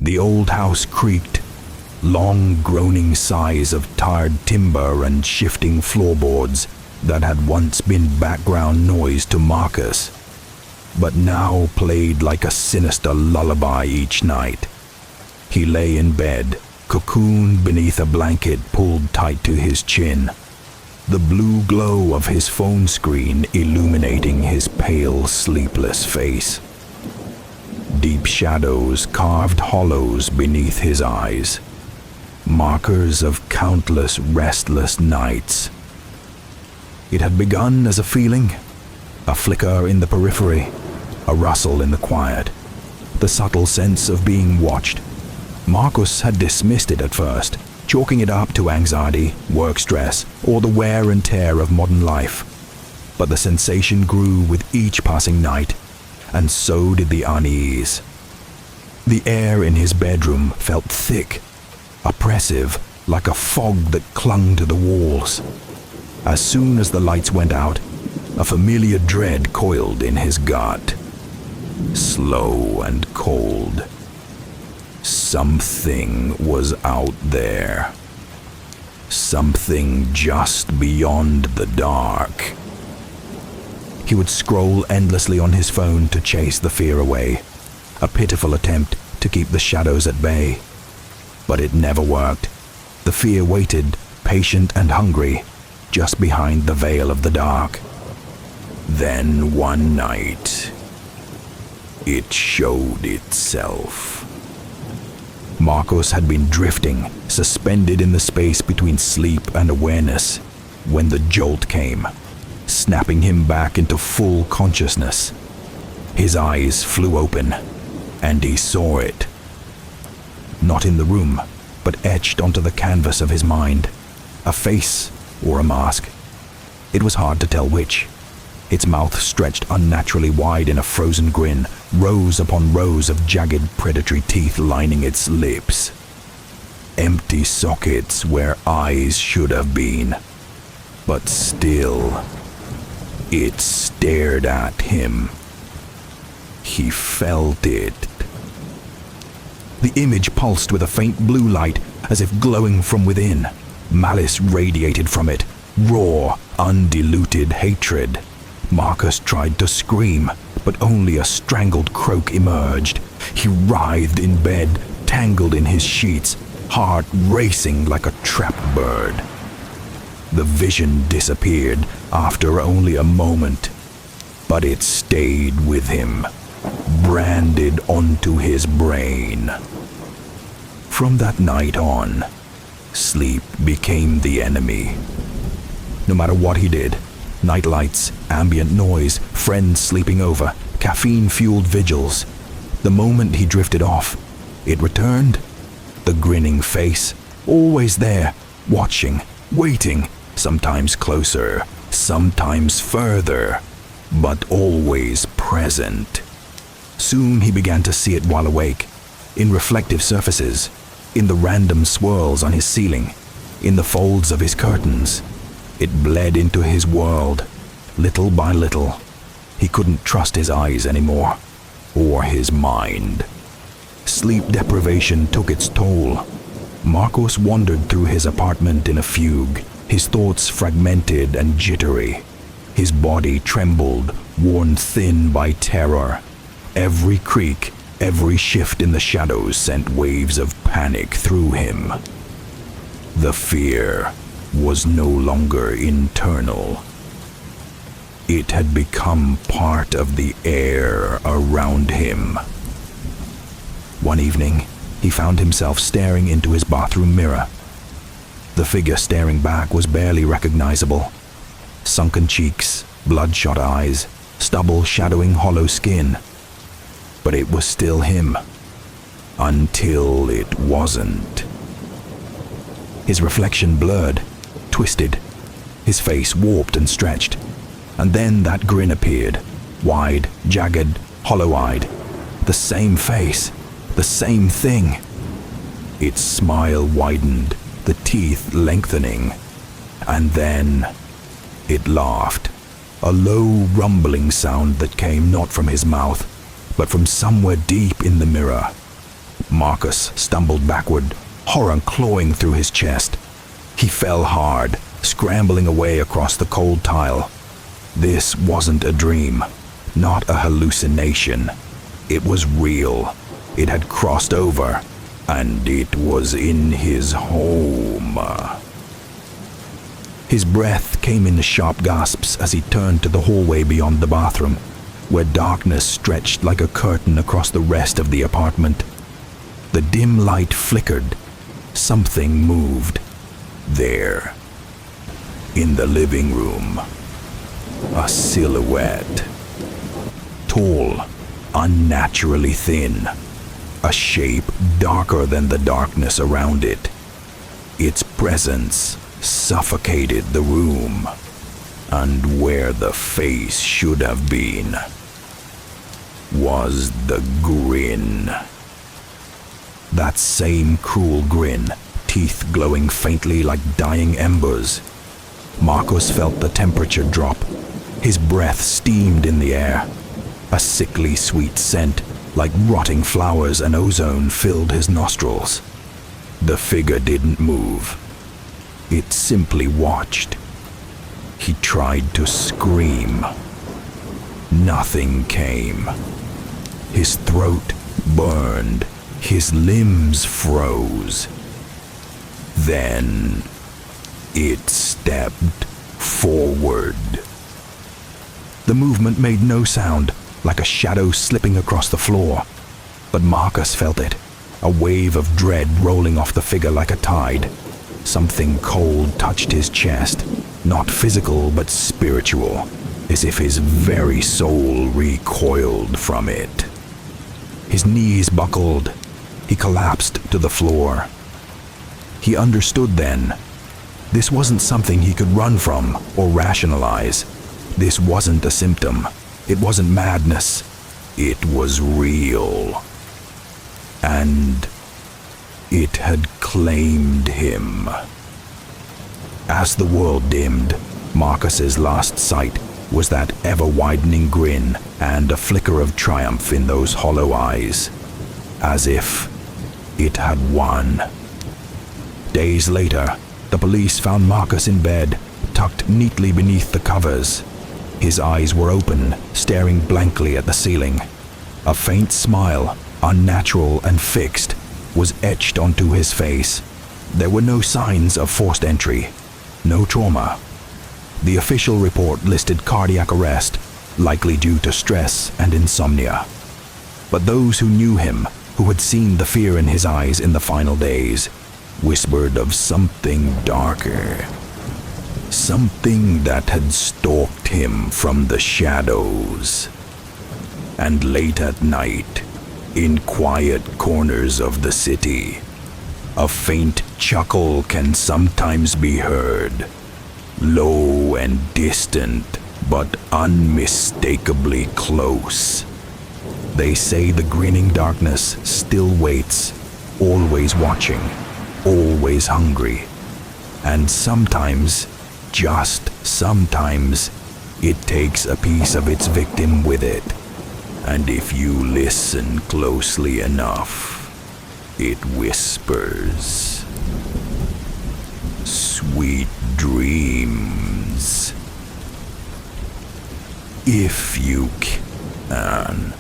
The old house creaked, long groaning sighs of tarred timber and shifting floorboards that had once been background noise to Marcus, but now played like a sinister lullaby each night. He lay in bed, cocooned beneath a blanket pulled tight to his chin, the blue glow of his phone screen illuminating his pale, sleepless face. Deep shadows carved hollows beneath his eyes, markers of countless restless nights. It had begun as a feeling, a flicker in the periphery, a rustle in the quiet, the subtle sense of being watched. Marcus had dismissed it at first, chalking it up to anxiety, work stress, or the wear and tear of modern life. But the sensation grew with each passing night, and so did the unease. The air in his bedroom felt thick, oppressive, like a fog that clung to the walls. As soon as the lights went out, a familiar dread coiled in his gut. Slow and cold. Something was out there. Something just beyond the dark. He would scroll endlessly on his phone to chase the fear away, a pitiful attempt to keep the shadows at bay. But it never worked. The fear waited, patient and hungry, just behind the veil of the dark. Then one night, it showed itself. Marcus had been drifting, suspended in the space between sleep and awareness, when the jolt came, snapping him back into full consciousness. His eyes flew open, and he saw it. Not in the room, but etched onto the canvas of his mind. A face or a mask. It was hard to tell which. Its mouth stretched unnaturally wide in a frozen grin, rows upon rows of jagged predatory teeth lining its lips. Empty sockets where eyes should have been. But still, it stared at him. He felt it. The image pulsed with a faint blue light, as if glowing from within. Malice radiated from it, raw, undiluted hatred. Marcus tried to scream, but only a strangled croak emerged. He writhed in bed, tangled in his sheets, heart racing like a trapped bird. The vision disappeared after only a moment, but it stayed with him, branded onto his brain. From that night on, sleep became the enemy. No matter what he did, night lights, ambient noise, friends sleeping over, caffeine-fueled vigils, the moment he drifted off, it returned. The grinning face, always there, watching, waiting, sometimes closer, sometimes further, but always present. Soon he began to see it while awake, in reflective surfaces, in the random swirls on his ceiling, in the folds of his curtains. It bled into his world, little by little. He couldn't trust his eyes anymore, or his mind. Sleep deprivation took its toll. Marcus wandered through his apartment in a fugue, his thoughts fragmented and jittery. His body trembled, worn thin by terror. Every creak, every shift in the shadows sent waves of panic through him. The fear was no longer internal. It had become part of the air around him. One evening, he found himself staring into his bathroom mirror. The figure staring back was barely recognizable. Sunken cheeks, bloodshot eyes, stubble shadowing hollow skin. But it was still him. Until it wasn't. His reflection blurred, twisted, his face warped and stretched. And then that grin appeared, wide, jagged, hollow-eyed. The same face, the same thing. Its smile widened, the teeth lengthening. And then it laughed, a low rumbling sound that came not from his mouth, but from somewhere deep in the mirror. Marcus stumbled backward, horror clawing through his chest. He fell hard, scrambling away across the cold tile. This wasn't a dream, not a hallucination. It was real. It had crossed over, and it was in his home. His breath came in sharp gasps as he turned to the hallway beyond the bathroom, where darkness stretched like a curtain across the rest of the apartment. The dim light flickered. Something moved. There, in the living room, a silhouette. Tall, unnaturally thin, a shape darker than the darkness around it. Its presence suffocated the room, and where the face should have been was the grin. That same cruel grin, teeth glowing faintly like dying embers. Marcus felt the temperature drop. His breath steamed in the air. A sickly sweet scent, like rotting flowers and ozone, filled his nostrils. The figure didn't move. It simply watched. He tried to scream. Nothing came. His throat burned. His limbs froze. Then it stepped forward. The movement made no sound, like a shadow slipping across the floor. But Marcus felt it, a wave of dread rolling off the figure like a tide. Something cold touched his chest, not physical but spiritual, as if his very soul recoiled from it. His knees buckled. He collapsed to the floor. He understood then. This wasn't something he could run from or rationalize. This wasn't a symptom. It wasn't madness. It was real. And it had claimed him. As the world dimmed, Marcus's last sight was that ever-widening grin and a flicker of triumph in those hollow eyes, as if it had won. Days later, the police found Marcus in bed, tucked neatly beneath the covers. His eyes were open, staring blankly at the ceiling. A faint smile, unnatural and fixed, was etched onto his face. There were no signs of forced entry, no trauma. The official report listed cardiac arrest, likely due to stress and insomnia. But those who knew him, who had seen the fear in his eyes in the final days, whispered of something darker. Something that had stalked him from the shadows. And late at night, in quiet corners of the city, a faint chuckle can sometimes be heard, low and distant, but unmistakably close. They say the grinning darkness still waits, always watching, always hungry. And sometimes, just sometimes, it takes a piece of its victim with it. And if you listen closely enough, it whispers, "Sweet dreams, if you can."